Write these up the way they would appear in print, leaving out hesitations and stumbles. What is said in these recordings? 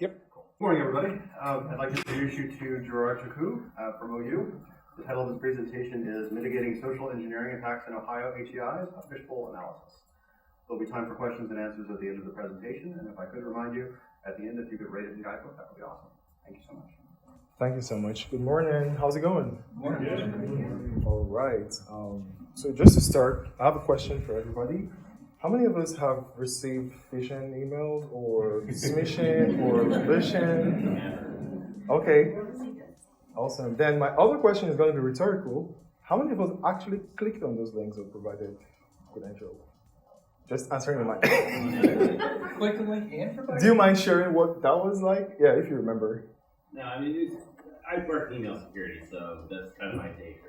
Yep. Good morning, everybody. I'd like to introduce you to Gerard Choukou from OU. The title of his presentation is Mitigating Social Engineering Attacks in Ohio HEIs, a Fishbowl Analysis. There'll be time for questions and answers at the end of the presentation, and if I could remind you, at the end, if you could rate it in Guidebook, that would be awesome. Thank you so much. Thank you so much. Good morning. How's it going? Morning. All right. So just to start, I have a question for everybody. How many of us have received phishing emails or smishing or phishing? Okay. Awesome. Then my other question is going to be rhetorical. How many of us actually clicked on those links or provided credentials? Just answering in my. Click the link and provide. Do you mind sharing what that was like? Yeah, if you remember. No, I mean, I work in email security, so that's kind of my take.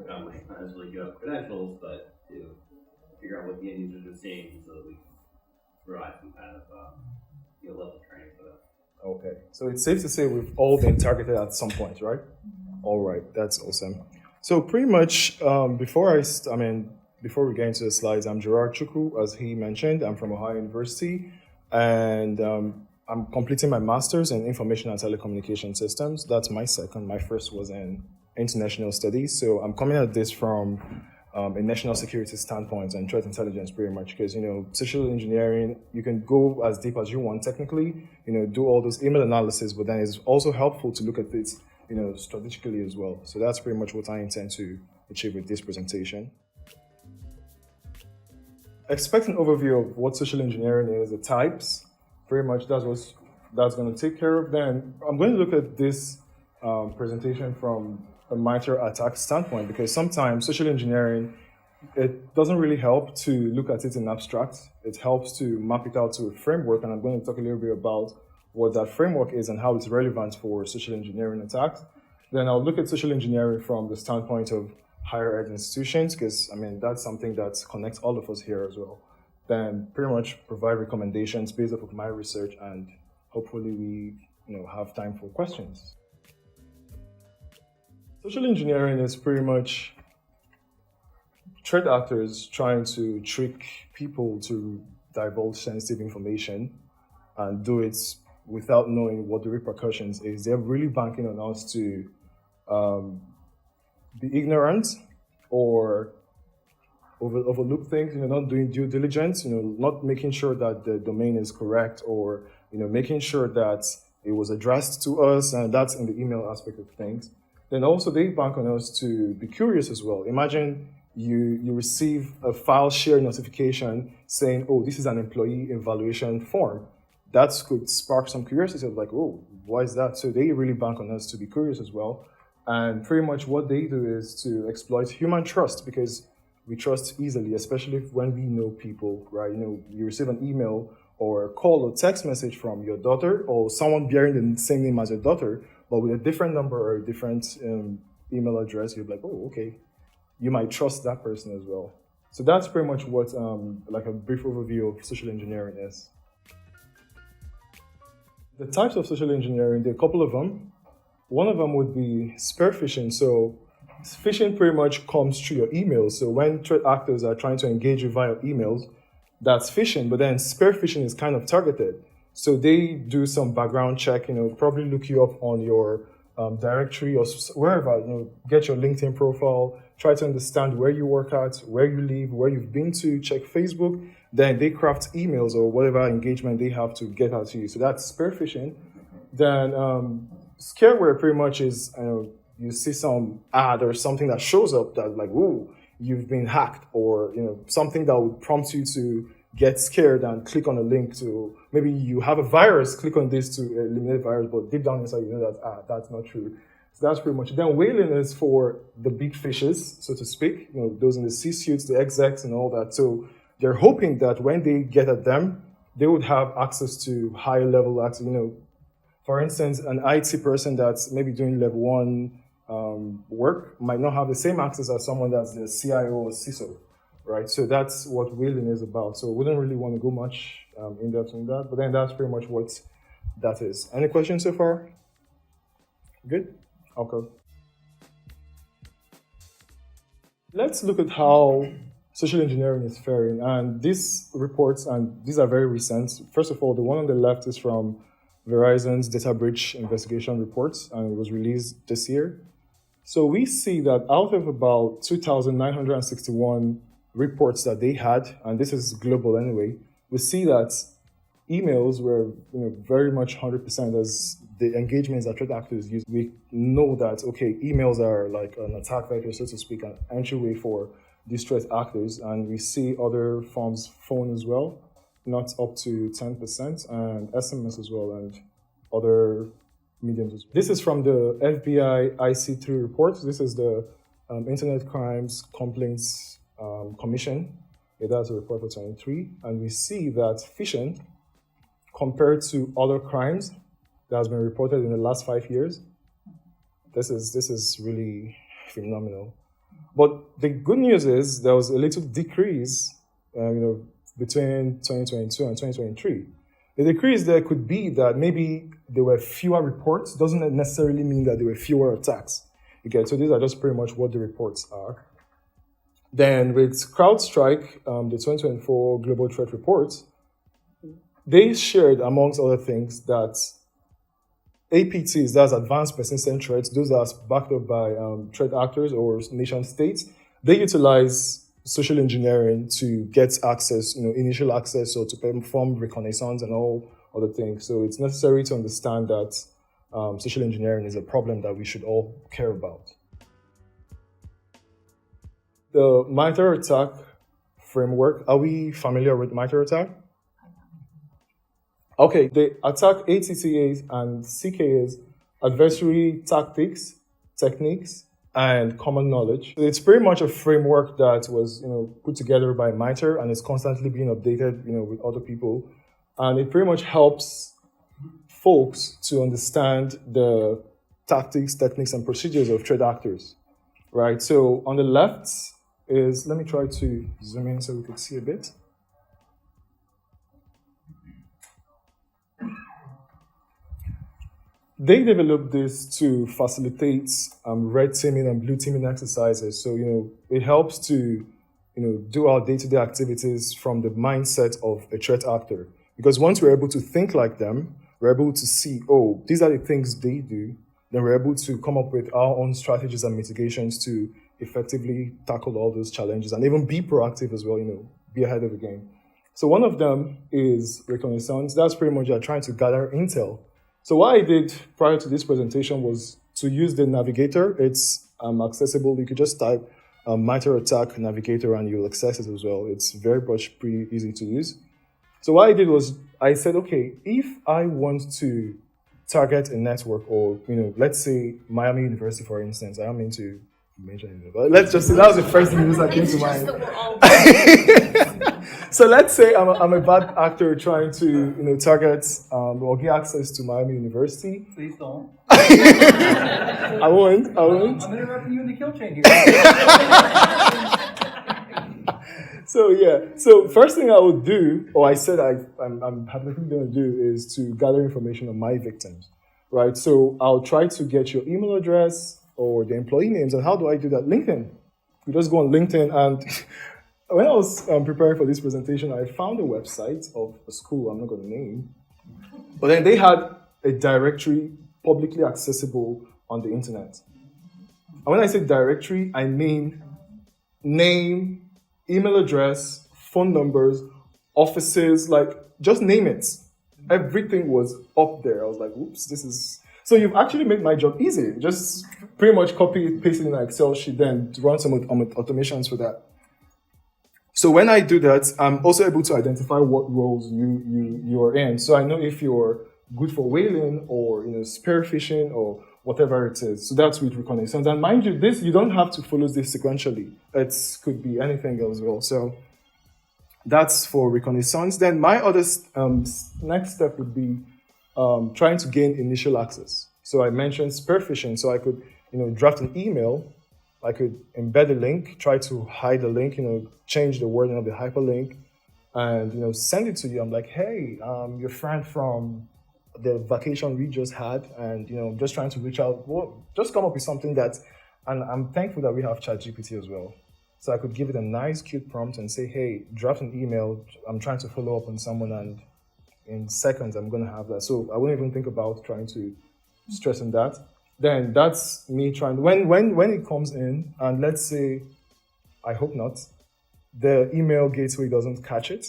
Not necessarily give up credentials, but to figure out what the end users are seeing so that we provide some kind of level of training for them. Okay, so it's safe to say we've all been targeted at some point, right? All right, that's awesome. So pretty much before we get into the slides, I'm Gerard Choukou, as he mentioned. I'm from Ohio University, and I'm completing my master's in Information and Telecommunication Systems. That's my second. My first was in International Studies. So I'm coming at this from a national security standpoint and threat intelligence pretty much, because, social engineering, you can go as deep as you want technically, do all those email analysis, but then it's also helpful to look at it, strategically as well. So that's pretty much what I intend to achieve with this presentation. Expect an overview of what social engineering is, the types. Pretty much that's going to take care of. Then I'm going to look at this presentation from a MITRE ATT&CK standpoint, because sometimes social engineering, it doesn't really help to look at it in abstract. It helps to map it out to a framework, and I'm going to talk a little bit about what that framework is and how it's relevant for social engineering attacks. Then I'll look at social engineering from the standpoint of higher ed institutions, because that's something that connects all of us here as well. Then pretty much provide recommendations based off of my research, and hopefully we have time for questions. Social engineering is pretty much threat actors trying to trick people to divulge sensitive information and do it without knowing what the repercussions is. They're really banking on us to be ignorant or overlook things, not doing due diligence, not making sure that the domain is correct, or making sure that it was addressed to us, and that's in the email aspect of things. Then also they bank on us to be curious as well. Imagine you receive a file share notification saying, oh, this is an employee evaluation form. That could spark some curiosity of like, oh, why is that? So they really bank on us to be curious as well. And pretty much what they do is to exploit human trust, because we trust easily, especially when we know people, right? You receive an email or a call or text message from your daughter or someone bearing the same name as your daughter, but with a different number or a different email address. You're like, oh, okay. You might trust that person as well. So that's pretty much what like a brief overview of social engineering is. The types of social engineering, there are a couple of them. One of them would be spear phishing. So phishing pretty much comes through your emails. So when threat actors are trying to engage you via emails, that's phishing. But then spear phishing is kind of targeted. So they do some background check, probably look you up on your directory or wherever, get your LinkedIn profile, try to understand where you work at, where you live, where you've been to, check Facebook. Then they craft emails or whatever engagement they have to get out to you. So that's spear phishing. Then scareware pretty much is, you see some ad or something that shows up that like, whoa, you've been hacked, or something that would prompt you to get scared and click on a link to, maybe you have a virus, click on this to eliminate virus, but deep down inside that that's not true. So that's pretty much it. Then whaling is for the big fishes, so to speak, those in the C-suites, the execs and all that. So they're hoping that when they get at them, they would have access to higher level access. For instance, an IT person that's maybe doing level 1 work might not have the same access as someone that's the CIO or CISO, right? So that's what whaling is about. So we don't really want to go much in depth on that, but then that's pretty much what that is. Any questions so far? Good? Okay. Let's look at how social engineering is faring. And these reports, and these are very recent. First of all, the one on the left is from Verizon's data breach investigation reports, and it was released this year. So we see that out of about 2,961 reports that they had, and this is global anyway, we see that emails were very much 100% as the engagements that threat actors use. We know that, okay, emails are like an attack vector, so to speak, an entryway for these threat actors, and we see other forms, phone as well, not up to 10%, and SMS as well, and other mediums as well. This is from the FBI IC3 report. This is the Internet Crimes Complaints Commission. That's a report for 23, and we see that phishing, compared to other crimes that has been reported in the last 5 years, this is really phenomenal. But the good news is there was a little decrease, between 2022 and 2023. The decrease there could be that maybe there were fewer reports. Doesn't necessarily mean that there were fewer attacks. Okay, so these are just pretty much what the reports are. Then with CrowdStrike, the 2024 Global Threat Report, they shared, amongst other things, that APTs, that's advanced persistent threats, those are backed up by threat actors or nation states, they utilize social engineering to get access, initial access, or to perform reconnaissance and all other things. So it's necessary to understand that social engineering is a problem that we should all care about. The MITRE ATT&CK framework, are we familiar with MITRE ATT&CK? Okay, they attack ATTAs and CKAs, adversary tactics, techniques, and common knowledge. It's pretty much a framework that was put together by MITRE, and it's constantly being updated with other people. And it pretty much helps folks to understand the tactics, techniques, and procedures of threat actors, right? So on the left is, let me try to zoom in so we could see a bit. They developed this to facilitate red teaming and blue teaming exercises. So, it helps to, do our day-to-day activities from the mindset of a threat actor. Because once we're able to think like them, we're able to see, oh, these are the things they do, then we're able to come up with our own strategies and mitigations to effectively tackle all those challenges and even be proactive as well, be ahead of the game. So one of them is reconnaissance. That's pretty much trying to gather intel. So what I did prior to this presentation was to use the navigator. It's accessible. You could just type MITRE ATT&CK navigator and you'll access it as well. It's very much pretty easy to use. So what I did was I said, okay, if I want to target a network or, let's say Miami University, for instance, I don't mean to mention it, but let's just say that was the first thing that came to mind. So let's say I'm a bad actor trying to target or get access to Miami University. Please don't. I won't. I'm interrupting you in the kill chain here. So first thing I would do, or I said I'm happily going to do, is to gather information on my victims, right? So I'll try to get your email address or the employee names. And how do I do that? LinkedIn. You just go on LinkedIn, and when I was preparing for this presentation, I found a website of a school I'm not going to name, but then they had a directory publicly accessible on the internet. And when I say directory, I mean name, email address, phone numbers, offices, like just name it. Everything was up there. I was like, oops, this is... So you've actually made my job easy. Just pretty much copy, paste it in an Excel sheet, then run some automations for that. So when I do that, I'm also able to identify what roles you are in. So I know if you're good for whaling or spear phishing or whatever it is. So that's with reconnaissance. And mind you, this you don't have to follow this sequentially. It could be anything else as well. So that's for reconnaissance. Then my other next step would be trying to gain initial access. So I mentioned spear phishing. So I could draft an email. I could embed a link, try to hide the link, change the wording of the hyperlink, and send it to you. I'm like, hey, your friend from the vacation we just had, and I'm just trying to reach out. Well, just come up with something that, and I'm thankful that we have ChatGPT as well. So I could give it a nice, cute prompt and say, hey, draft an email. I'm trying to follow up on someone, and in seconds I'm going to have that. So I wouldn't even think about trying to stress on that. Then that's me trying, when it comes in, and let's say, I hope not, the email gateway doesn't catch it,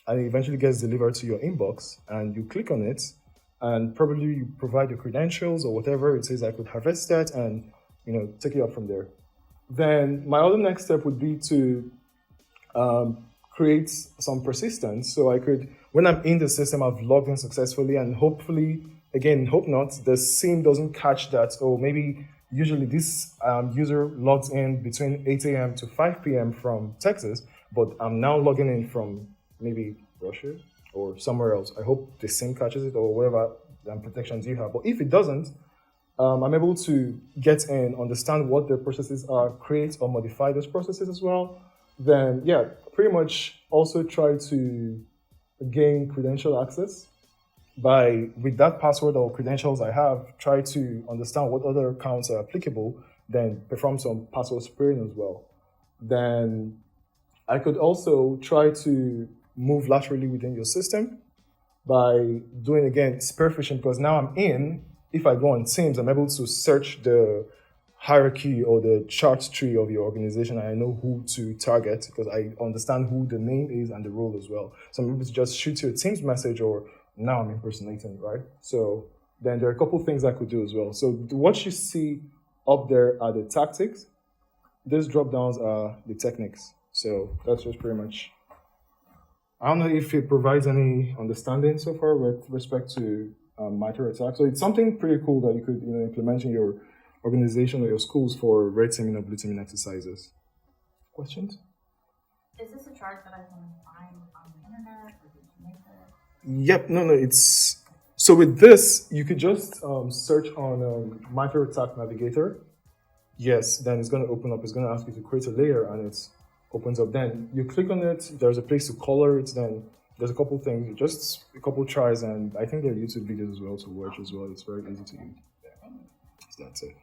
and it eventually gets delivered to your inbox, and you click on it, and probably you provide your credentials or whatever it says. I could harvest that and take it up from there. Then my other next step would be to create some persistence. So I could, when I'm in the system, I've logged in successfully, and hopefully, again, hope not, the SIEM doesn't catch that. Or maybe usually this user logs in between 8 a.m. to 5 p.m. from Texas, but I'm now logging in from maybe Russia or somewhere else. I hope the SIEM catches it or whatever protections you have. But if it doesn't, I'm able to get in, understand what the processes are, create or modify those processes as well. Then, yeah, pretty much also try to gain credential access with that password or credentials I have, try to understand what other accounts are applicable, then perform some password spraying as well. Then I could also try to move laterally within your system by doing, again, spear phishing, because now I'm in. If I go on Teams, I'm able to search the hierarchy or the chart tree of your organization, and I know who to target because I understand who the name is and the role as well. So I'm able to just shoot you a Teams message, or now I'm impersonating, right? So then there are a couple things I could do as well. So what you see up there are the tactics. These drop downs are the techniques. So that's just pretty much. I don't know if it provides any understanding so far with respect to MITRE ATT&CK. So it's something pretty cool that you could implement in your organization or your schools for red teaming or blue teaming exercises. Questions? Is this a chart that I can find on the internet, or did you make it? Yep, no, it's, so with this, you could just search on MITRE ATT&CK Navigator. Yes, then it's going to open up, it's going to ask you to create a layer, and it opens up. Then you click on it, there's a place to color it, then there's a couple things, just a couple tries, and I think there are YouTube videos as well to watch as well. It's very easy to use. Yeah. So that's it.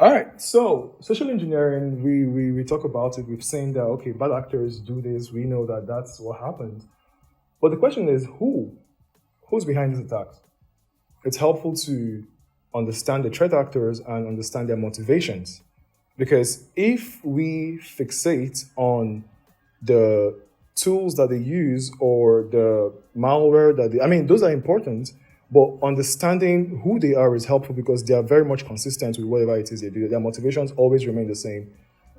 All right, so social engineering, we talk about it. We've seen that, okay, bad actors do this. We know that that's what happens. But the question is, who's behind these attacks? It's helpful to understand the threat actors and understand their motivations. Because if we fixate on the tools that they use or the malware that those are important, but understanding who they are is helpful because they are very much consistent with whatever it is they do. Their motivations always remain the same.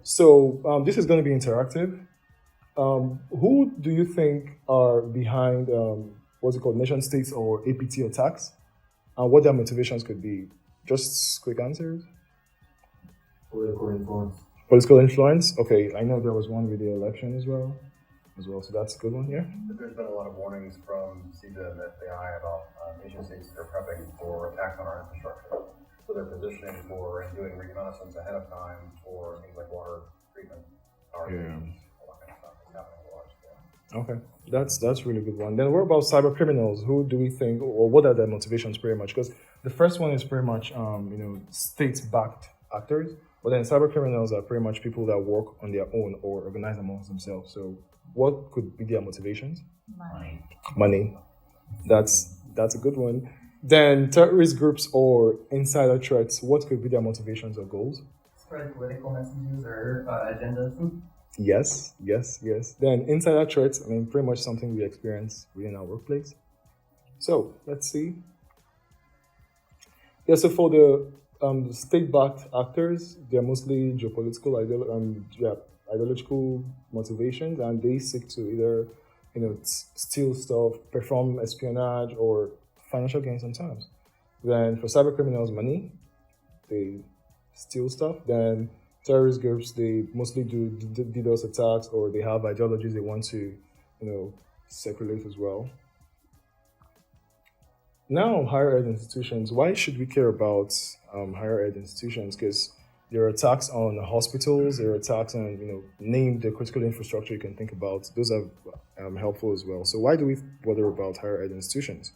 So this is going to be interactive. Who do you think are behind nation states or APT attacks, and what their motivations could be? Just quick answers. Political influence. Political influence. Okay, I know there was one with the election as well. So that's a good one. Yeah. There's been a lot of warnings from CISA and FBI about nation states that are prepping for attacks on our infrastructure. So they're positioning for and doing reconnaissance ahead of time for things like water treatment, power stations, all that kind of stuff. It's happening on a large scale. Okay, that's really good one. Then what about cyber criminals? Who do we think, or what are their motivations pretty much? Because the first one is pretty much state-backed actors, but then cyber criminals are pretty much people that work on their own or organize amongst themselves. So what could be their motivations? Money. That's a good one. Then terrorist groups or insider threats, what could be their motivations or goals? Spread political messages or agendas. Yes. Then insider threats, pretty much something we experience within our workplace. So let's see. Yeah, so for the state-backed actors, they're mostly geopolitical, ideological motivations, and they seek to either, steal stuff, perform espionage, or financial gain sometimes. Then for cyber criminals, money, they steal stuff. Then terrorist groups, they mostly do DDoS attacks, or they have ideologies they want to, circulate as well. Now, higher ed institutions. Why should we care about higher ed institutions? Because there are attacks on hospitals, there are attacks on, name the critical infrastructure you can think about. Those are helpful as well. So why do we bother about higher ed institutions?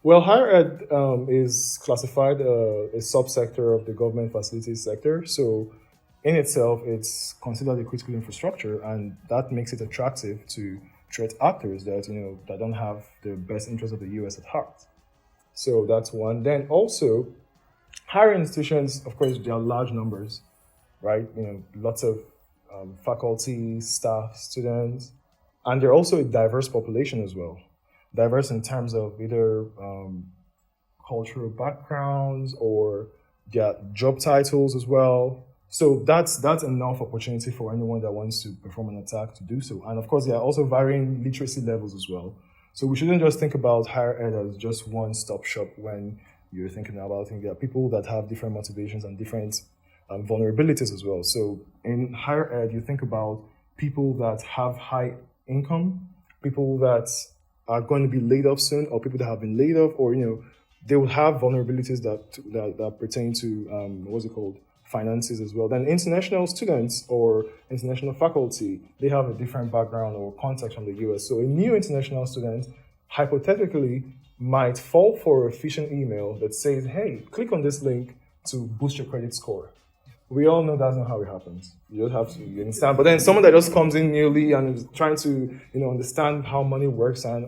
Well, higher ed is classified a subsector of the government facilities sector. So in itself, it's considered a critical infrastructure, and that makes it attractive to threat actors that that don't have the best interest of the U.S. at heart. So that's one. Then also, higher institutions, of course, there are large numbers, right? Lots of faculty, staff, students, and they're also a diverse population as well. Diverse in terms of either cultural backgrounds or their job titles as well. So that's enough opportunity for anyone that wants to perform an attack to do so. And of course, there are also varying literacy levels as well. So we shouldn't just think about higher ed as just one-stop shop when you're thinking about it. There are people that have different motivations and different vulnerabilities as well. So in higher ed, you think about people that have high income, people that are going to be laid off soon, or people that have been laid off, or they will have vulnerabilities that pertain to finances as well. Then international students or international faculty, they have a different background or context from the US. So a new international student hypothetically might fall for a phishing email that says, hey, click on this link to boost your credit score. We all know that's not how it happens. You just have to understand. But then someone that just comes in newly and is trying to understand how money works and,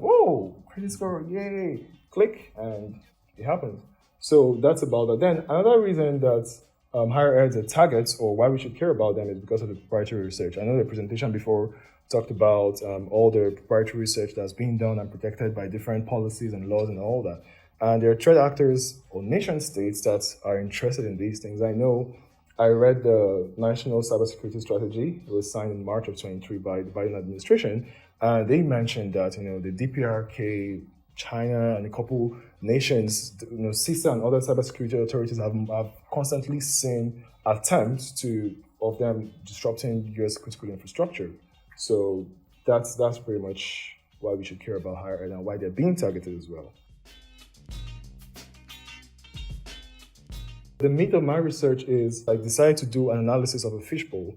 credit score, yay, click, and it happens. So that's about that. Then another reason that higher eds are targets, or why we should care about them, is because of the proprietary research. I know the presentation before talked about all the proprietary research that's being done and protected by different policies and laws and all that. And there are threat actors or nation states that are interested in these things. I know I read the National Cybersecurity Strategy. It was signed in March of 23 by the Biden administration. And they mentioned that, the DPRK, China, and a couple nations, CISA and other cybersecurity authorities have constantly seen attempts of them disrupting U.S. critical infrastructure. So that's pretty much why we should care about higher ed and why they're being targeted as well. The meat of my research is I decided to do an analysis of a fishbowl.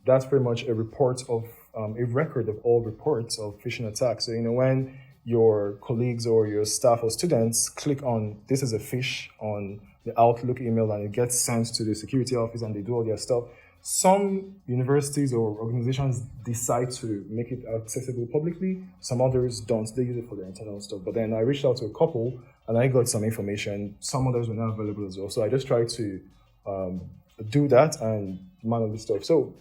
That's pretty much a report of a record of all reports of phishing attacks. So when your colleagues or your staff or students click on this is a phish on the Outlook email and it gets sent to the security office and they do all their stuff. Some universities or organizations decide to make it accessible publicly. Some others don't. They use it for their internal stuff. But then I reached out to a couple and I got some information. Some others were not available as well. So I just tried to do that and manage this stuff. So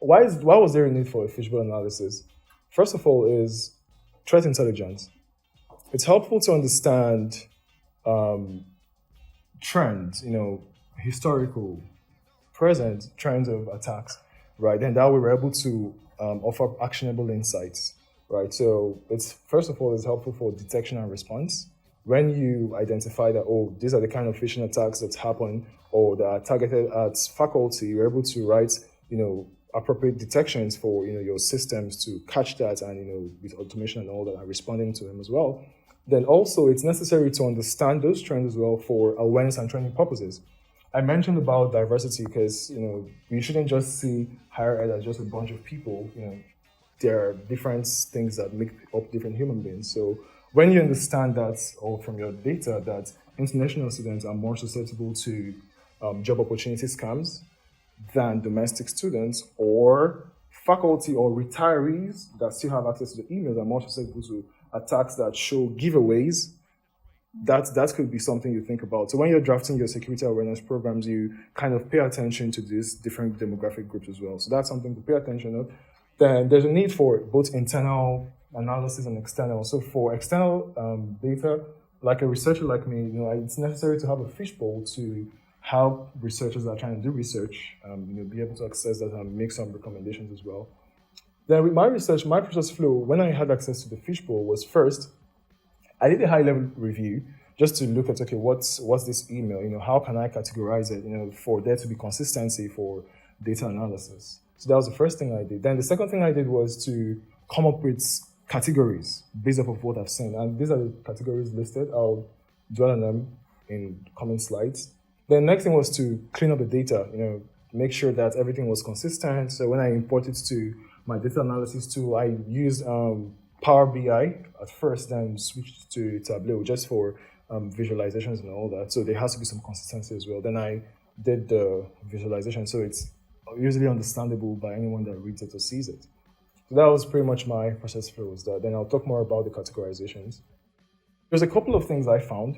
why was there a need for a fishbowl analysis? First of all is threat intelligence. It's helpful to understand trends, historical, present trends of attacks, right? And that way we're able to offer actionable insights, right? So first of all, it's helpful for detection and response. When you identify that, these are the kind of phishing attacks that happen or that are targeted at faculty, you're able to write, appropriate detections for, your systems to catch that and, with automation and all that and responding to them as well. Then also it's necessary to understand those trends as well for awareness and training purposes. I mentioned about diversity because, you shouldn't just see higher ed as just a bunch of people. There are different things that make up different human beings. So when you understand that, or from your data, that international students are more susceptible to job opportunity scams than domestic students, or faculty or retirees that still have access to the emails are more susceptible to attacks that show giveaways, that could be something you think about. So when you're drafting your security awareness programs, you kind of pay attention to these different demographic groups as well. So that's something to pay attention to. Then there's a need for both internal analysis and external. So for external data, like a researcher like me, it's necessary to have a fishbowl to help researchers that are trying to do research, be able to access that and make some recommendations as well. Then with my research, my process flow, when I had access to the fishbowl, was first, I did a high-level review just to look at, what's this email? How can I categorize it, for there to be consistency for data analysis? So that was the first thing I did. Then the second thing I did was to come up with categories based off of what I've seen. And these are the categories listed. I'll dwell on them in coming slides. The next thing was to clean up the data, make sure that everything was consistent. So when I imported to my data analysis tool, I used Power BI at first, then switched to Tableau just for visualizations and all that. So there has to be some consistency as well. Then I did the visualization, so it's usually understandable by anyone that reads it or sees it. So that was pretty much my process flow was that. Then I'll talk more about the categorizations. There's a couple of things I found,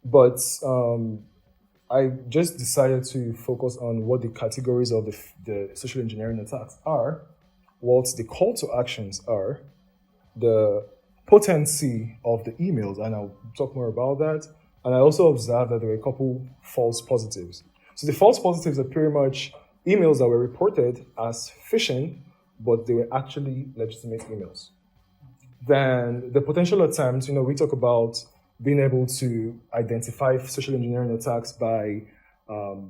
but I just decided to focus on what the categories of the social engineering attacks are, what the call to actions are, the potency of the emails, and I'll talk more about that. And I also observed that there were a couple false positives. So the false positives are pretty much emails that were reported as phishing, but they were actually legitimate emails. Then the potential attempts, we talk about being able to identify social engineering attacks by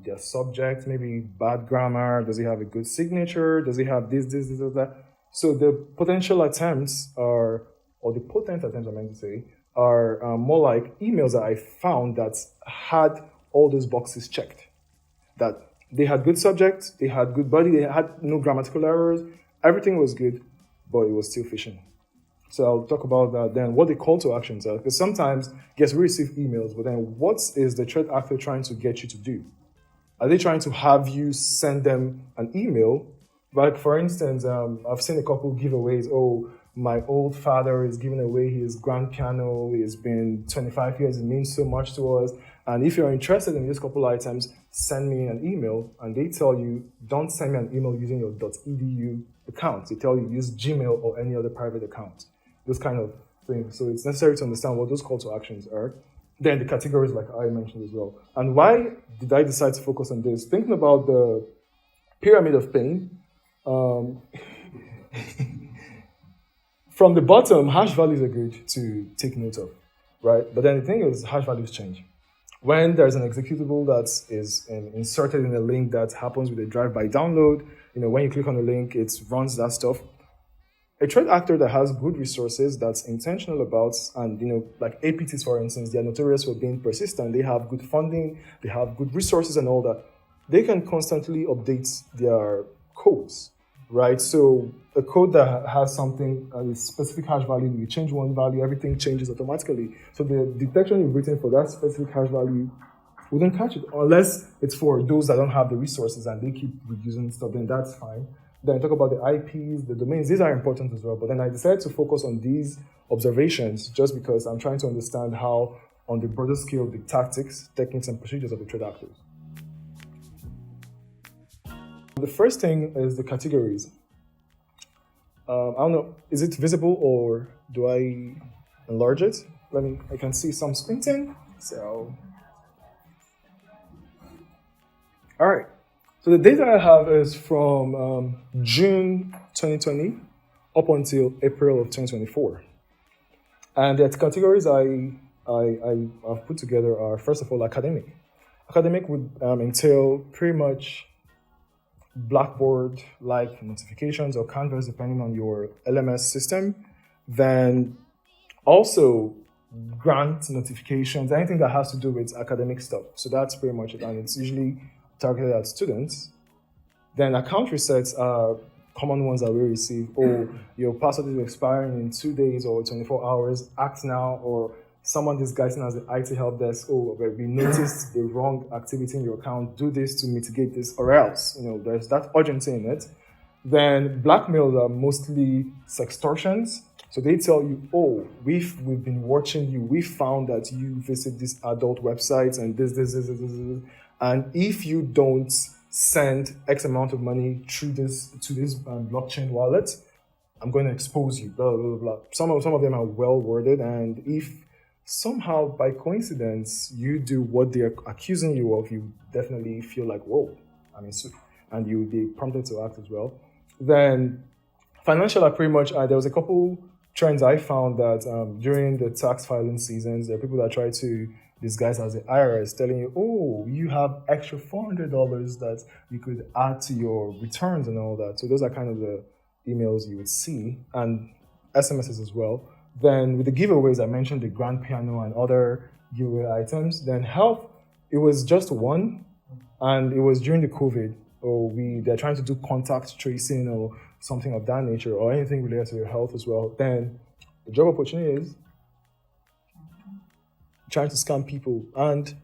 their subject, maybe bad grammar, does he have a good signature, does he have this, that. So the potential attempts are, or the potent attempts I meant to say, are more like emails that I found that had all those boxes checked. That they had good subject, they had good body, they had no grammatical errors, everything was good, but it was still phishing. So I'll talk about that then, what the call to actions are. Because sometimes, yes, we receive emails, but then what is the threat actor trying to get you to do? Are they trying to have you send them an email? Like, for instance, I've seen a couple giveaways. Oh, my old father is giving away his grand piano. It's been 25 years. It means so much to us. And if you're interested in these couple items, send me an email. And they tell you, don't send me an email using your .edu account. They tell you use Gmail or any other private account. Those kind of things. So it's necessary to understand what those call to actions are. Then the categories, like I mentioned as well. And why did I decide to focus on this? Thinking about the pyramid of pain, from the bottom, hash values are good to take note of, right? But then the thing is, hash values change. When there's an executable that is inserted in a link that happens with a drive-by download, when you click on the link, it runs that stuff. A threat actor that has good resources, that's intentional about, and like APTs, for instance, they are notorious for being persistent. They have good funding, they have good resources and all that. They can constantly update their codes, right? So a code that has something, a specific hash value, you change one value, everything changes automatically. So the detection you've written for that specific hash value wouldn't catch it, unless it's for those that don't have the resources and they keep reusing stuff, then that's fine. Then I talk about the IPs, the domains, these are important as well. But then I decided to focus on these observations just because I'm trying to understand how, on the broader scale, the tactics, techniques, and procedures of the threat actors. The first thing is the categories. I don't know, is it visible or do I enlarge it? I can see some squinting, so. All right. So the data I have is from June 2020 up until April of 2024. And the categories I've put together are, first of all, academic. Academic would entail pretty much Blackboard-like notifications or Canvas, depending on your LMS system. Then also grant notifications, anything that has to do with academic stuff. So that's pretty much it. And it's usually targeted at students. Then account resets are common ones that we receive. Oh, your password is expiring in 2 days or 24 hours, act now, or someone disguising as the IT help desk, oh, we noticed the wrong activity in your account, do this to mitigate this, or else, there's that urgency in it. Then blackmails are mostly sextortions. So they tell you, oh, we've been watching you, we found that you visit these adult websites and this. And if you don't send X amount of money through this to this blockchain wallet, I'm going to expose you, blah, blah, blah. Some of them are well worded, and if somehow by coincidence you do what they're accusing you of, you definitely feel like, whoa, and you'll be prompted to act as well. Then financial are pretty much, there was a couple trends I found that during the tax filing seasons, there are people that try to disguise as the IRS telling you, oh, you have extra $400 that you could add to your returns and all that. So those are kind of the emails you would see, and SMSs as well. Then with the giveaways, I mentioned the grand piano and other giveaway items. Then health, it was just one, and it was during the COVID, or they're trying to do contact tracing or something of that nature, or anything related to your health as well. Then the job opportunity is trying to scam people. And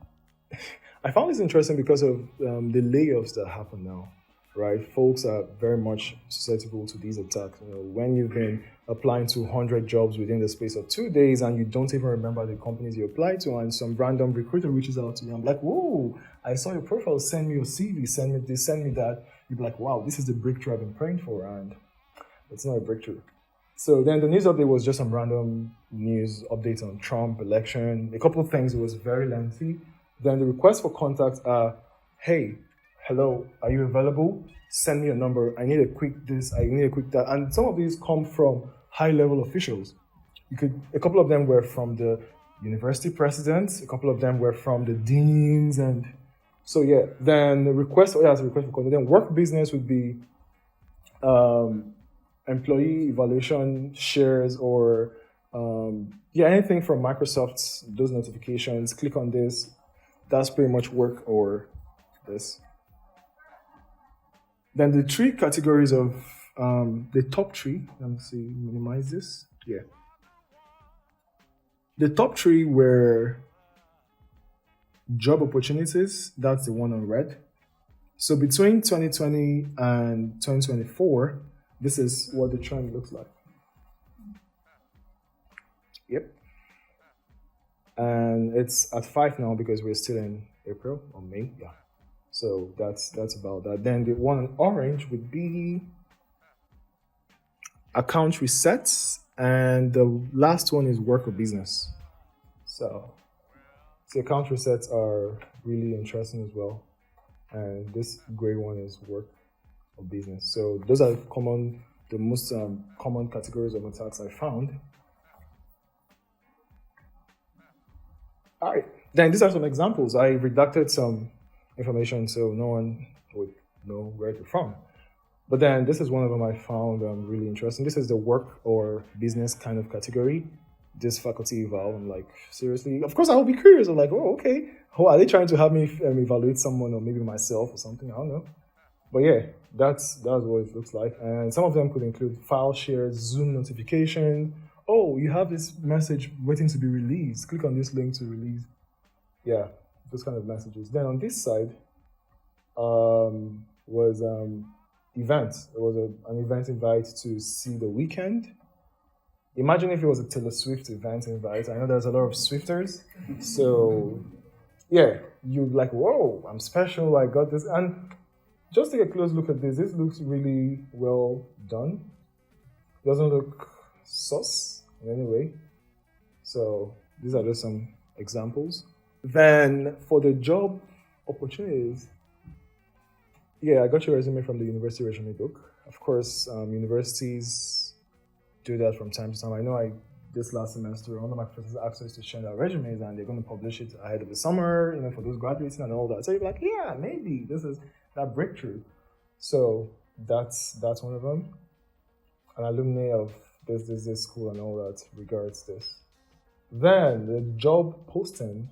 I found this interesting because of the layoffs that happen now. right? Folks are very much susceptible to these attacks. When you've been applying to 100 jobs within the space of 2 days and you don't even remember the companies you applied to, and some random recruiter reaches out to you, I'm like, whoa, I saw your profile, send me your CV, send me this, send me that. You'd be like, wow, this is the breakthrough I've been praying for, and it's not a breakthrough. So then the news update was just some random news updates on Trump election, a couple of things. It was very lengthy. Then the requests for contact are, hey, hello, are you available? Send me a number. I need a quick this, I need a quick that. And some of these come from high-level officials. A couple of them were from the university presidents, a couple of them were from the deans, and so yeah. Then the request for contact. Then work business would be employee evaluation shares or anything from Microsoft's, those notifications. Click on this. That's pretty much work or this. Then the three categories of the top three. Let me see, minimize this. Yeah. The top three were job opportunities. That's the one on red. So between 2020 and 2024, this is what the trend looks like. Yep. And it's at 5 now because we're still in April or May. Yeah. So that's about that. Then the one in orange would be account resets, and the last one is work or business. So the account resets are really interesting as well. And this gray one is work or business. So those are the most common categories of attacks I found. All right, then these are some examples. I redacted some information so no one would know where they're from. But then this is one of them I found really interesting. This is the work or business kind of category. This faculty eval, I'm like, seriously? Of course I will be curious. I'm like, oh, okay. Oh, are they trying to have me evaluate someone or maybe myself or something? I don't know. But yeah, that's what it looks like. And some of them could include file shares, Zoom notification. Oh, you have this message waiting to be released. Click on this link to release. Yeah, those kind of messages. Then on this side was events. It was an event invite to see the weekend. Imagine if it was a Taylor Swift event invite. I know there's a lot of Swifters. So yeah, you're like, whoa, I'm special, I got this. And just take a close look at this. This looks really well done. Doesn't look sus in any way. So these are just some examples. Then for the job opportunities, yeah, I got your resume from the university resume book. Of course, universities do that from time to time. I know this last semester, one of my professors asked us to share their resumes, and they're going to publish it ahead of the summer, for those graduating and all that. So you're like, yeah, maybe this is that breakthrough. So that's one of them. An alumni of this school and all that regards this. Then the job posting.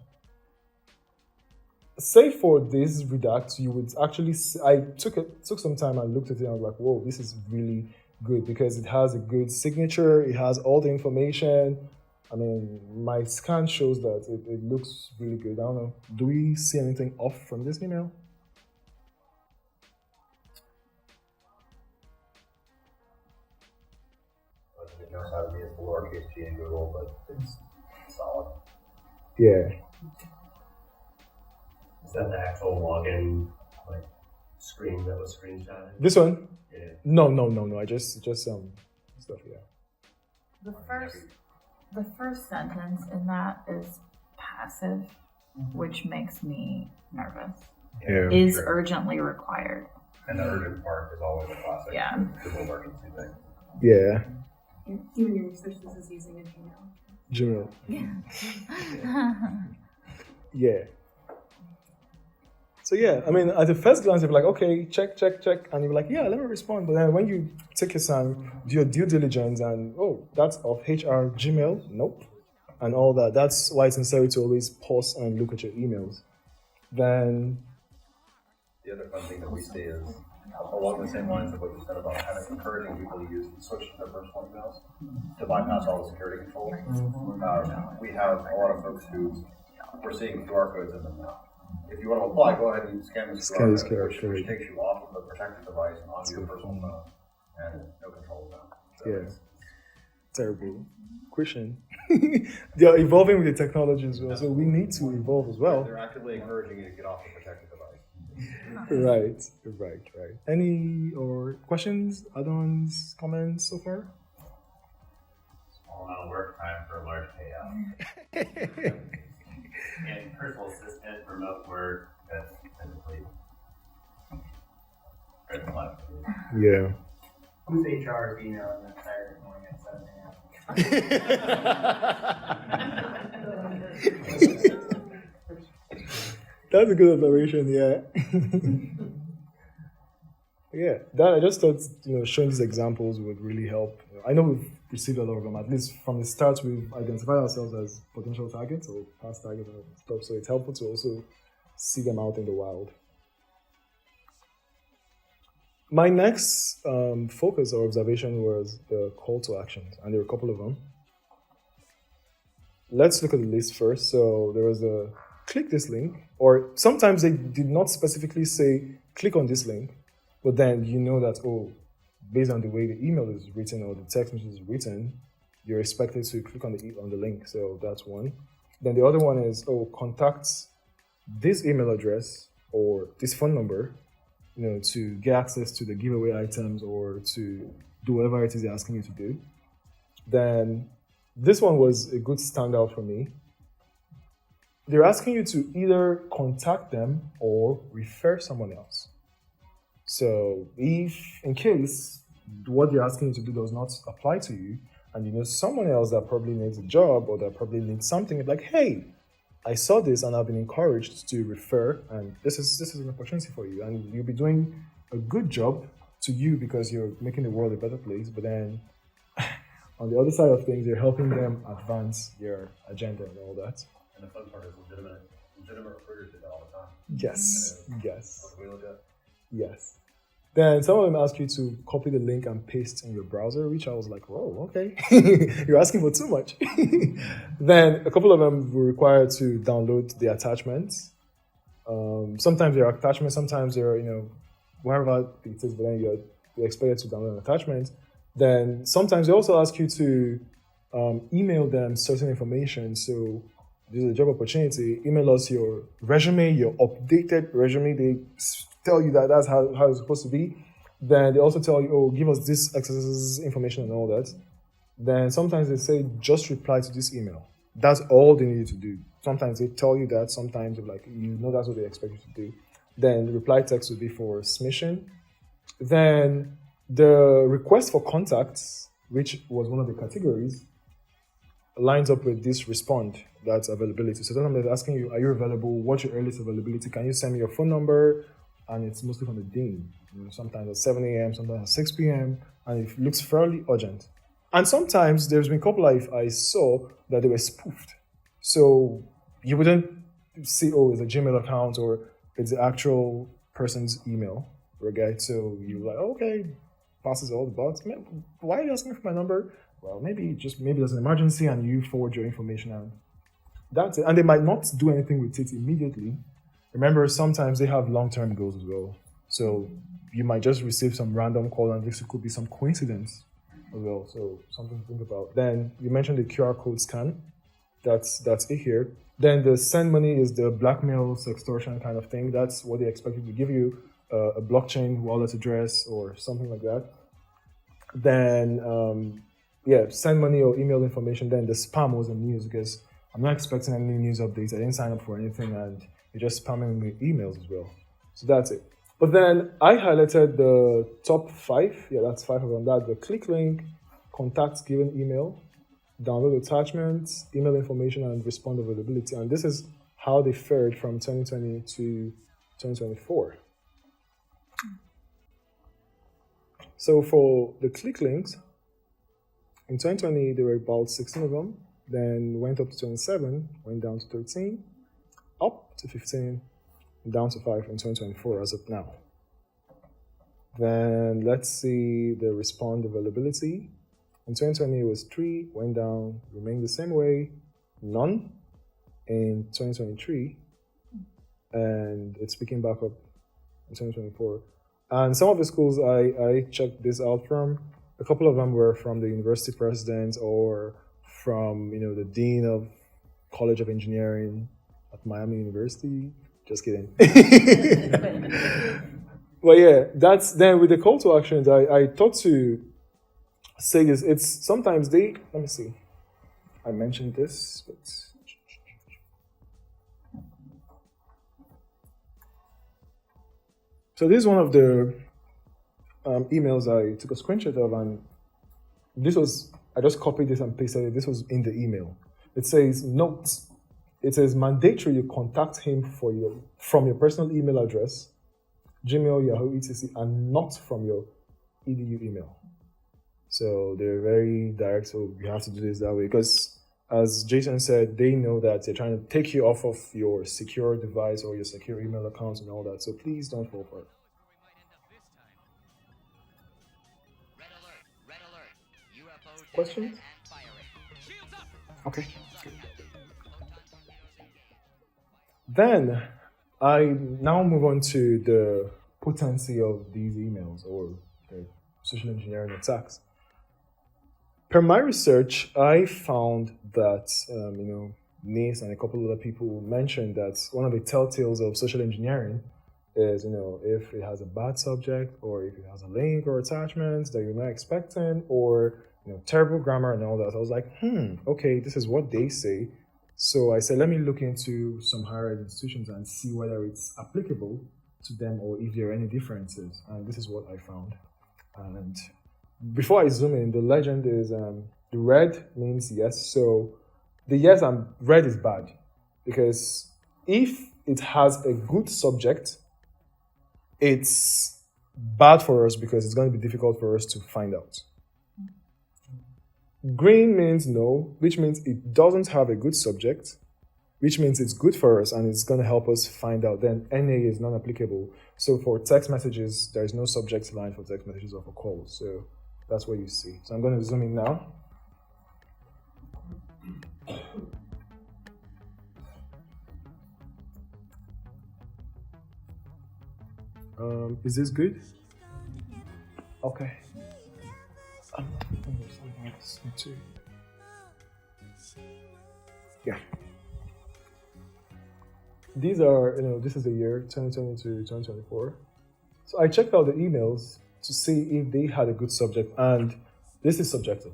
Say for this redact, you would actually I took some time and looked at it and I was like, whoa, this is really good because it has a good signature, it has all the information. I mean, my scan shows that it looks really good. I don't know. Do we see anything off from this email? It knows how to be a lowercase g in Google, but it's solid. Yeah. Is that the actual login screen that was screenshotted? This one? Yeah. No. I just stuff, yeah. The first sentence in that is passive, which makes me nervous. Yeah. Is urgently required. And the urgent part is always a classic. Yeah. Google emergency thing. Yeah. Even your research is using a Gmail. Yeah. So yeah, I mean, at the first glance, you're like, okay, check, and you're like, yeah, let me respond. But then when you take your time, do your due diligence, and that's of HR Gmail, nope, and all that. That's why it's necessary to always pause and look at your emails. Then the other fun thing that we see is along the same lines of what you said about kind of encouraging people to switch to their personal emails to bypass all the security controls. We have a lot of folks who we're seeing QR codes in them now. if you want to apply, go ahead and scan this Scan this QR QR code, which code. takes you off of the protected device and onto your personal phone, and no control zone. So Yeah. Terrible. Question. They are evolving with the technology as well, so we need to evolve as well. They're actively encouraging you to get off the protected device. Right. Any or questions, add-ons, comments so far? Small amount of work time for a large payout. And personal assistant, remote work, that's typically critical activity. Yeah. Who's HR is emailing that Saturday morning at 7 a.m.? That's a good observation, yeah. Yeah, that I just thought, showing these examples would really help. I know we've received a lot of them. At least from the start, we've identified ourselves as potential targets or past targets and stuff. So it's helpful to also see them out in the wild. My next focus or observation was the call to action, and there were a couple of them. Let's look at the list first. So there was a click this link, or sometimes they did not specifically say click on this link, but then you know that, based on the way the email is written or the text message is written, you're expected to click on the link. So that's one. Then the other one is, contact this email address or this phone number, to get access to the giveaway items or to do whatever it is they're asking you to do. Then this one was a good standout for me. They're asking you to either contact them or refer someone else. So if, in case what they're asking you to do does not apply to you, and you know someone else that probably needs a job or that probably needs something, like, hey, I saw this and I've been encouraged to refer, and this is an opportunity for you, and you'll be doing a good job to you because you're making the world a better place. But then on the other side of things, you're helping them advance their agenda and all that. And the fun part is legitimate recruiters do that all the time. Yes. What we look at. Yes. Then some of them ask you to copy the link and paste in your browser, which I was like, whoa, okay. You're asking for too much. Then a couple of them were required to download the attachments. Sometimes they're attachments, sometimes they're, wherever it is, but then you're expected to download an attachment. Then sometimes they also ask you to email them certain information. So this is a job opportunity. Email us your resume, your updated resume. They tell you that that's how it's supposed to be. Then they also tell you, give us this exercise information and all that. Then sometimes they say, just reply to this email. That's all they need you to do. Sometimes they tell you that, sometimes they're like, that's what they expect you to do. Then the reply text will be for submission. Then the request for contacts, which was one of the categories, lines up with this respond, that's availability. So sometimes they're asking you, are you available? What's your earliest availability? Can you send me your phone number? And it's mostly from the dean. Sometimes at 7 a.m., sometimes at 6 p.m., and it looks fairly urgent. And sometimes there's been a couple I saw that they were spoofed. So you wouldn't see, it's a Gmail account or it's the actual person's email, right? So you're like, okay, passes all the bots. Why are you asking me for my number? Well, maybe there's an emergency and you forward your information and that's it. And they might not do anything with it immediately. Remember, sometimes they have long-term goals as well. So you might just receive some random call and this could be some coincidence as well. So something to think about. Then you mentioned the QR code scan. That's it here. Then the send money is the blackmail, extortion kind of thing. That's what they expect you to give you, a blockchain wallet address or something like that. Then, send money or email information. Then the spam was the news because I'm not expecting any news updates. I didn't sign up for anything and you're just spamming me emails as well. So that's it. But then I highlighted the top 5. Yeah, that's 5 of them. That's the click link, contacts given email, download attachments, email information, and respond availability. And this is how they fared from 2020 to 2024. So for the click links, in 2020, there were about 16 of them, then went up to 27, went down to 13, up to 15, down to 5 in 2024 as of now. Then let's see the respond availability. In 2020, it was 3, went down, remained the same way, none. In 2023, and it's picking back up in 2024. And some of the schools I checked this out from, a couple of them were from the university president or from the dean of College of Engineering at Miami University. Just kidding. But yeah, that's then with the call to actions. I thought to say this. It's sometimes let me see. I mentioned this, but so this is one of the emails I took a screenshot of, and I just copied this and pasted it. This was in the email. It says, note, it says mandatory you contact him from your personal email address, Gmail, Yahoo, etc., and not from your edu email. So they're very direct, so you have to do this that way. Because as Jason said, they know that they're trying to take you off of your secure device or your secure email accounts and all that. So please don't fall for it. Questions? Okay. Then I now move on to the potency of these emails or the social engineering attacks. Per my research, I found that Nace and a couple of other people mentioned that one of the telltales of social engineering is if it has a bad subject or if it has a link or attachments that you're not expecting or terrible grammar and all that. I was like, okay, this is what they say. So I said, let me look into some higher ed institutions and see whether it's applicable to them or if there are any differences. And this is what I found. And before I zoom in, the legend is the red means yes. So the yes and red is bad because if it has a good subject, it's bad for us because it's going to be difficult for us to find out. Green means no, which means it doesn't have a good subject, which means it's good for us and it's going to help us find out. Then NA is non-applicable. So for text messages, there is no subject line for text messages or for calls. So that's what you see. So I'm going to zoom in now. Is this good? Okay. Yeah. These are, this is the year 2020 to 2024. So I checked out the emails to see if they had a good subject, and this is subjective,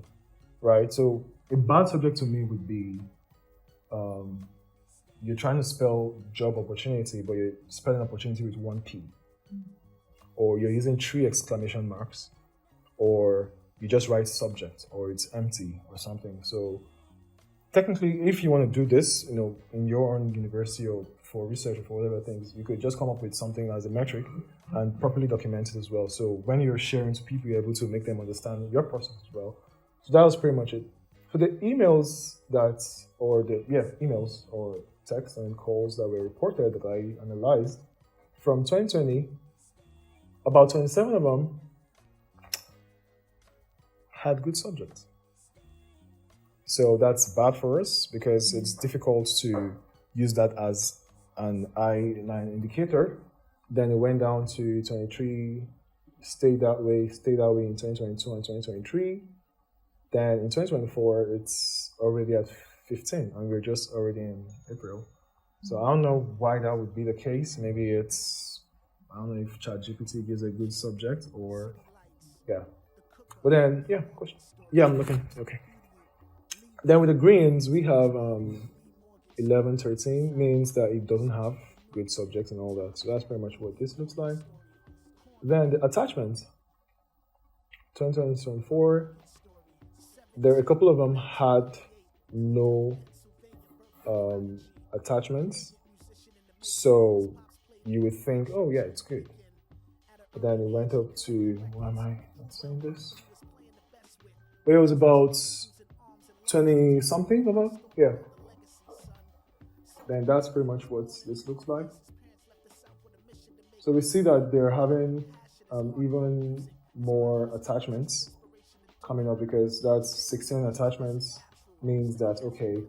right? So a bad subject to me would be you're trying to spell job opportunity, but you're spelling opportunity with one P. Or you're using 3 exclamation marks, or you just write subject, or it's empty or something. So technically, if you want to do this, in your own university or for research or for whatever things, you could just come up with something as a metric and properly document it as well. So when you're sharing to people, you're able to make them understand your process as well. So that was pretty much it. So the emails emails or texts and calls that were reported that I analyzed from 2020, about 27 of them had good subjects. So that's bad for us because it's difficult to use that as an I9 indicator. Then it went down to 23, stayed that way in 2022 and 2023. Then in 2024, it's already at 15, and we're just already in April. So I don't know why that would be the case. Maybe I don't know if ChatGPT gives a good subject or, yeah. But then, yeah, question. Yeah, I'm looking, okay. Then with the greens, we have 11, 13, means that it doesn't have good subjects and all that. So that's pretty much what this looks like. Then the attachments, 2020, 2024, a couple of them had no attachments. So you would think, oh yeah, it's good. But then it went up to, why am I not saying this? But it was about 20 something about, yeah. Then that's pretty much what this looks like. So we see that they're having even more attachments coming up because that's 16 attachments means that, okay,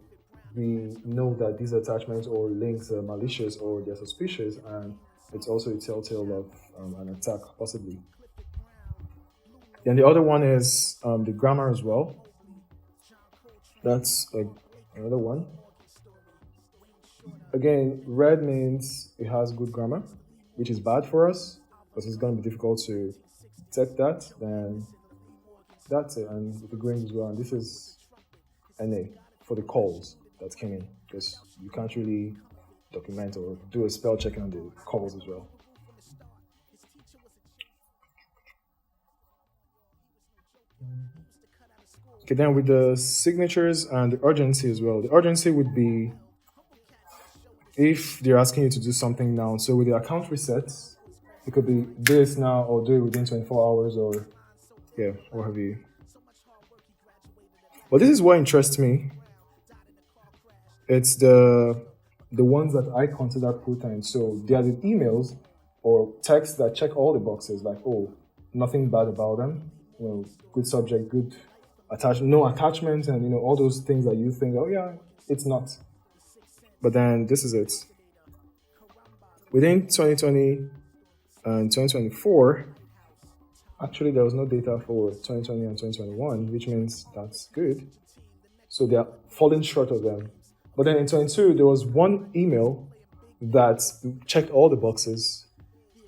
we know that these attachments or links are malicious or they're suspicious, and it's also a telltale of an attack, possibly. Then the other one is the grammar as well. That's another one. Again, red means it has good grammar, which is bad for us because it's going to be difficult to detect that. Then that's it, and with the green as well. And this is NA for the calls that came in, because you can't really document or do a spell checking on the calls as well. Okay, then with the signatures and the urgency as well. The urgency would be if they're asking you to do something now. So with the account resets, it could be this now or do it within 24 hours or what have you. But this is what interests me. It's the ones that I consider potent. So they are the emails or texts that check all the boxes, like, oh, nothing bad about them, good subject, good no attachment, and all those things that you think, oh yeah, it's not. But then this is it. Within 2020 and 2024, actually there was no data for 2020 and 2021, which means that's good. So they are falling short of them. But then in 22, there was one email that checked all the boxes,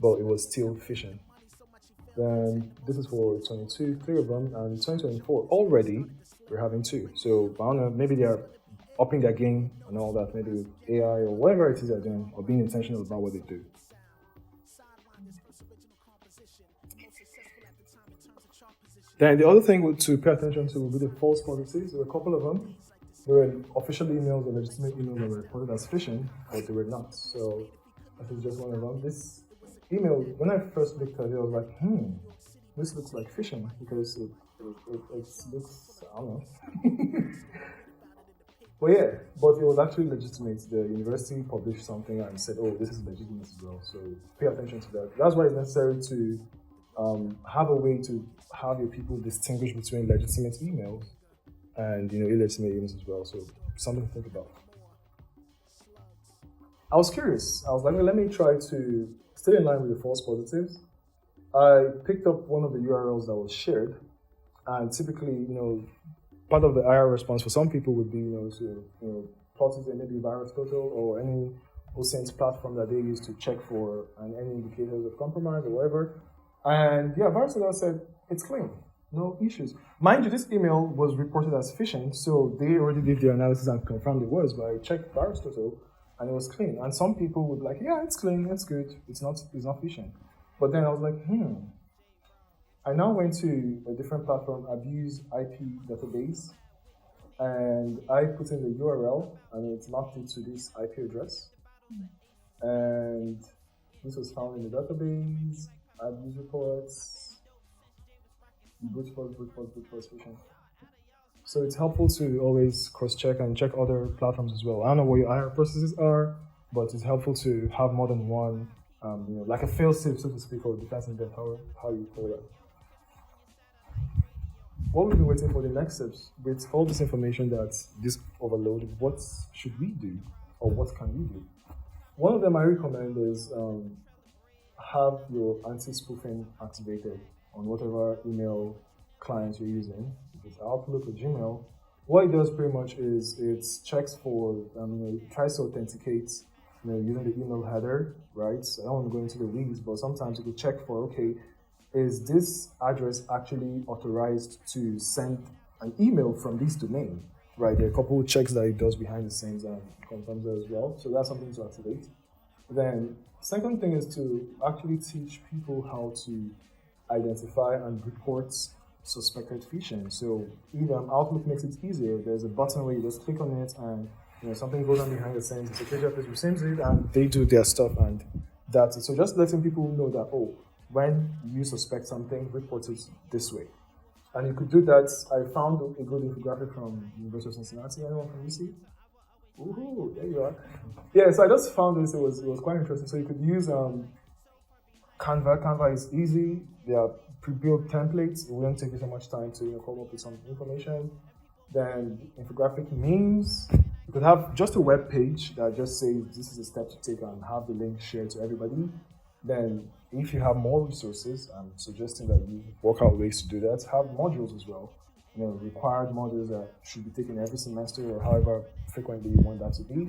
but it was still phishing. Then this is for 22, 3 of them, and 2024 already we're having 2. So I don't know, maybe they are upping their game and all that, maybe with AI or whatever it is they're doing, or being intentional about what they do. Then the other thing to pay attention to will be the false positives. There were a couple of them. There were official emails or legitimate emails that were reported as phishing, but they were not. So that is just one of them. This email, when I first looked at it, I was like, this looks like phishing because it looks, I don't know. But it was actually legitimate. The university published something and said, oh, this is legitimate as well. So pay attention to that. That's why it's necessary to have a way to have your people distinguish between legitimate emails and illegitimate emails as well. So something to think about. I was curious. I was like, let me try to stay in line with the false positives. I picked up one of the URLs that was shared, and typically, part of the IR response for some people would be, to plot it in maybe VirusTotal or any OSINT platform that they use to check for and any indicators of compromise or whatever. And VirusTotal said it's clean, no issues. Mind you, this email was reported as phishing, so they already did their analysis and confirmed it was. But I checked VirusTotal and it was clean. And some people would be like, yeah, it's clean, it's good, it's not phishing. But then I was like, I now went to a different platform, Abuse IP database, and I put in the URL, and it's mapped into this IP address. And this was found in the database, abuse reports, brute force phishing. So it's helpful to always cross-check and check other platforms as well. I don't know what your IR processes are, but it's helpful to have more than one, like a fail-safe, so to speak, or defense in depth, how you call that. What we've been waiting for the next steps, with all this information that's this overloaded, what should we do, or what can we do? One of them I recommend is have your anti-spoofing activated on whatever email client you're using. If it's Outlook or Gmail, what it does pretty much is it checks for, it tries to authenticate, using the email header, right? So I don't want to go into the weeds, but sometimes you could check for, okay, is this address actually authorized to send an email from this domain, right? There are a couple of checks that it does behind the scenes and confirms that as well. So that's something to activate. Then second thing is to actually teach people how to identify and report suspected phishing. So if Outlook makes it easier, there's a button where you just click on it and something goes on behind the scenes, the security office receives it and they do their stuff, and that's it. So just letting people know that, when you suspect something, report it this way. And you could do that. I found a good infographic from University of Cincinnati. Anyone from UC? Ooh, there you are. Yeah, so I just found this. It was quite interesting. So you could use Canva. Canva is easy. There are pre-built templates. It wouldn't take you so much time to come up with some information. Then infographic memes. You could have just a web page that just says this is a step to take and have the link shared to everybody. Then if you have more resources, I'm suggesting that you work out ways to do that. Have modules as well. Required modules that should be taken every semester or however frequently you want that to be.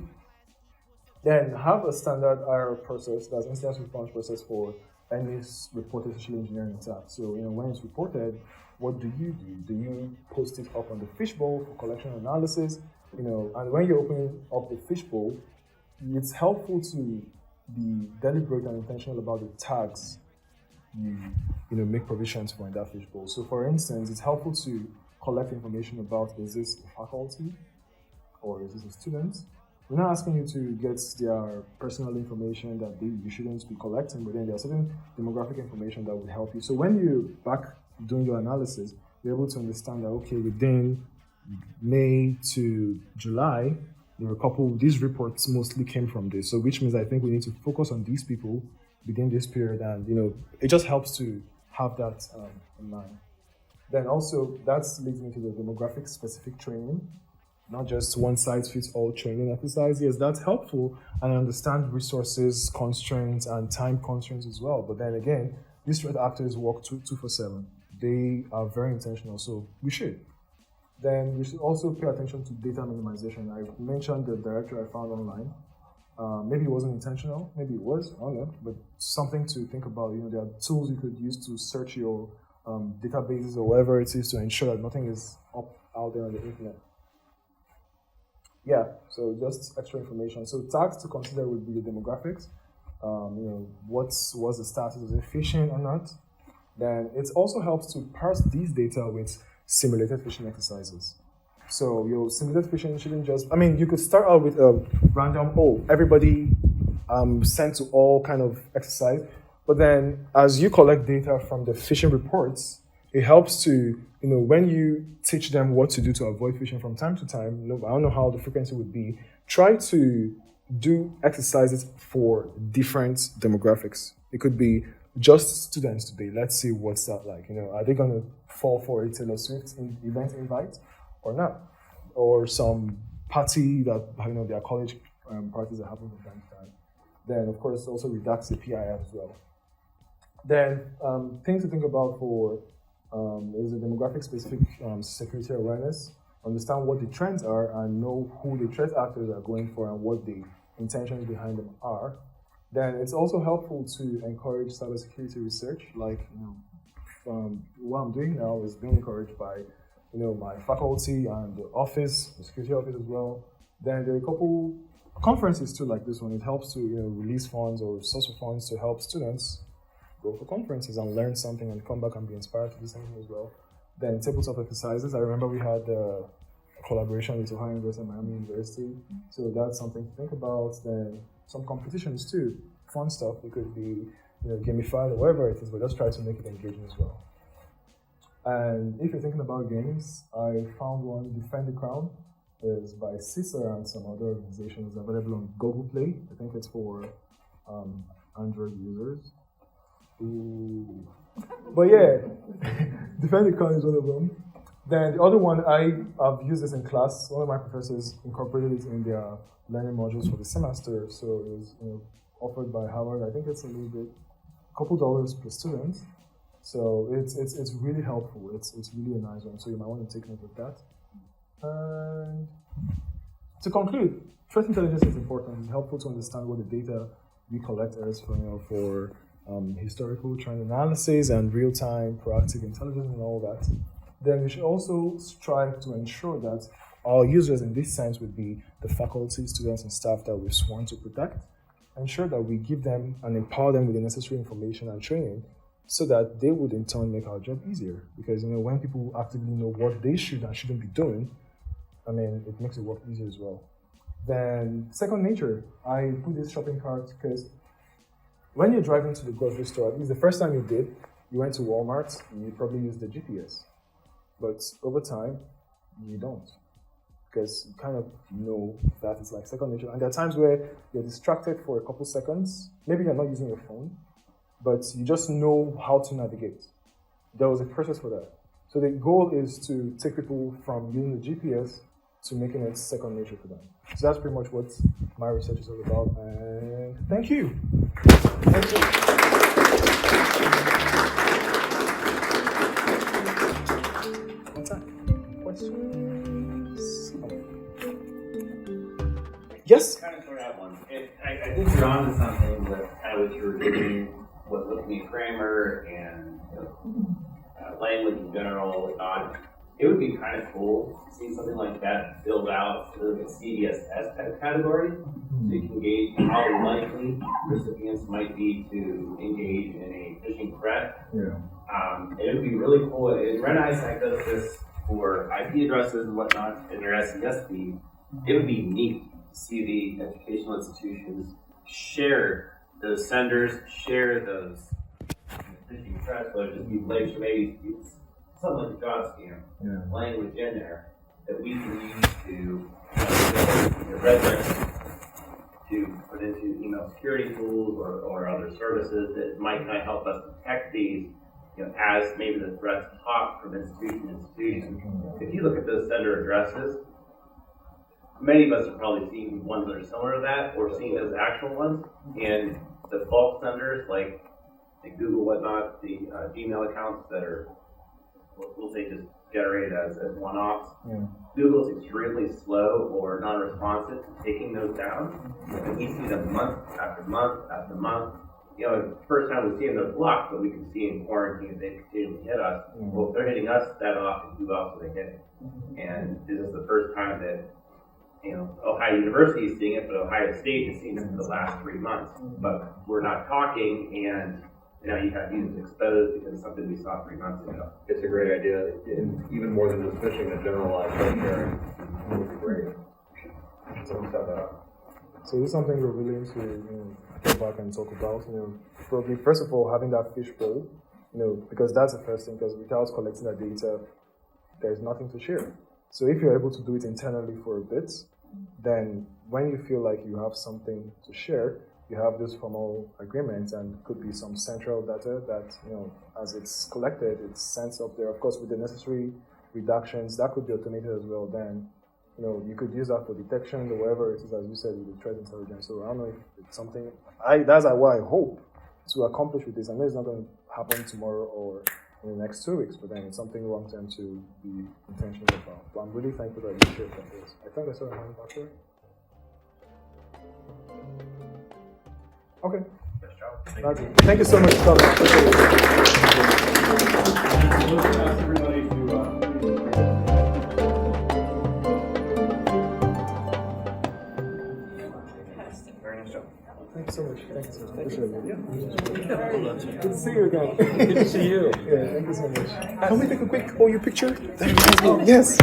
Then have a standard IR process, that's incident response process for any reported social engineering attack. So when it's reported, what do? Do you post it up on the fishbowl for collection analysis? And when you're opening up the fishbowl, it's helpful to be deliberate and intentional about the tags you make provisions for in that fishbowl. So for instance, it's helpful to collect information about, is this a faculty or is this a student? We're not asking you to get their personal information that you shouldn't be collecting, but then there are certain demographic information that would help you. So when you're back doing your analysis, you're able to understand that, okay, within May to July, there were these reports mostly came from this. So which means I think we need to focus on these people within this period, and it just helps to have that in mind. Then also that leads me to the demographic specific training, not just one size fits all training exercise. Yes, that's helpful, and I understand resources constraints and time constraints as well. But then again, these threat actors work 24/7. They are very intentional, so we should. Then we should also pay attention to data minimization. I mentioned the directory I found online. Maybe it wasn't intentional, maybe it was, I don't know, but something to think about. There are tools you could use to search your databases or whatever it is to ensure that nothing is out there on the internet. Yeah, so just extra information. So tags to consider would be the demographics. What's the status? Is it phishing or not? Then it also helps to parse these data with simulated phishing exercises. So your simulated phishing shouldn't just, you could start out with a random, everybody sent to all kind of exercise. But then as you collect data from the phishing reports, it helps to, when you teach them what to do to avoid phishing from time to time, I don't know how the frequency would be, try to do exercises for different demographics. It could be just students today. Let's see what's that like. Are they going to fall for a Taylor Swift event invite or not? Or some party that, their college parties that happen from time to time. Then, of course, also redacts the PIF as well. Then, things to think about for is the demographic specific security awareness. Understand what the trends are and know who the threat actors are going for and what the intentions behind them are. Then it's also helpful to encourage cybersecurity research. Like, what I'm doing now is being encouraged by, my faculty and the office, the security office as well. Then there are a couple conferences too, like this one. It helps to release funds or source of funds to help students go for conferences and learn something and come back and be inspired to do something as well. Then tabletop exercises. I remember we had a collaboration with Ohio University and Miami University, so that's something to think about. Then some competitions too, fun stuff. It could be gamified or whatever it is, but just try to make it engaging as well. And if you're thinking about games, I found one, Defend the Crown, is by CISA and some other organizations, available on Google Play. I think it's for Android users. Ooh. But yeah, Defend the Crown is one of them. Then the other one, I've used this in class. One of my professors incorporated it in their learning modules for the semester. So it was offered by Howard. I think it's a little bit, a couple dollars per student. So it's really helpful. It's really a nice one. So you might want to take note of that. And to conclude, threat intelligence is important. It's helpful to understand what the data we collect is for historical trend analysis and real-time proactive intelligence and all that. Then we should also strive to ensure that our users in this sense would be the faculty, students, and staff that we've sworn to protect. Ensure that we give them and empower them with the necessary information and training so that they would in turn make our job easier. Because when people actively know what they should and shouldn't be doing, it makes the work easier as well. Then second nature, I put this shopping cart because when you're driving to the grocery store, at least the first time you did, you went to Walmart and you probably used the GPS. But over time, you don't. Because you kind of know that it's like second nature. And there are times where you're distracted for a couple seconds. Maybe you're not using your phone, but you just know how to navigate. There was a process for that. So the goal is to take people from using the GPS to making it second nature to them. So that's pretty much what my research is all about. And thank you. Thank you. What's that? Questions? Yes? Kind of throw out one. I think you're on to something with kind of what you were doing with looking at grammar and language in general. It would be kind of cool to see something like that filled out to a CVSS type category, so you can gauge how likely recipients might be to engage in a phishing threat. Yeah. It would be really cool. And Red HEIs does this for IP addresses and whatnot in their SES feed. It would be neat to see the educational institutions share those senders, share those phishing threats, whether it just be links or maybe something like a job scam language in there that we can use to to put into email security tools or other services that might kind of help us detect these, as maybe the threats hop from institution to institution. If you look at those sender addresses, many of us have probably seen ones that are similar to that or seen those actual ones. And the bulk senders like Google, whatnot, the Gmail accounts that are, we'll say, just generated as one-offs. Google is extremely slow or non-responsive to taking those down. And we see them month after month after month. The first time we see them, they're blocked, but we can see in quarantine they continue to hit us. Well, if they're hitting us that often, who else are they hitting? And this is the first time that Ohio University is seeing it, but Ohio State has seen it for the last 3 months. But we're not talking, and you have these exposed because it's something we saw 3 months ago. It's a great idea, and even more than just phishing, the generalized phone sharing would be great. So we set that up. So this is something we're willing to go back and talk about. Probably first of all having that fish bowl, because that's the first thing. Because without collecting that data, there's nothing to share. So if you're able to do it internally for a bit, then when you feel like you have something to share, you have this formal agreement, and could be some central data that, as it's collected, it's sent up there. Of course, with the necessary reductions, that could be automated as well. Then, you could use that for detection or whatever it is, as you said, with the threat intelligence. So I don't know if it's something, that's what I hope to accomplish with this. I know it's not going to happen tomorrow or in the next 2 weeks, but then it's something long-term to be intentional about. But I'm really thankful that you shared that with us. I think I saw a hand back there. Okay. That's it. Thank you so much for coming. Let's ask everybody to Very nice job. Thank you so much. Thank you so much. Appreciate it. Good to see you again. Good to see you. Yeah, thank you so much. Can we take a quick OU picture? Yes.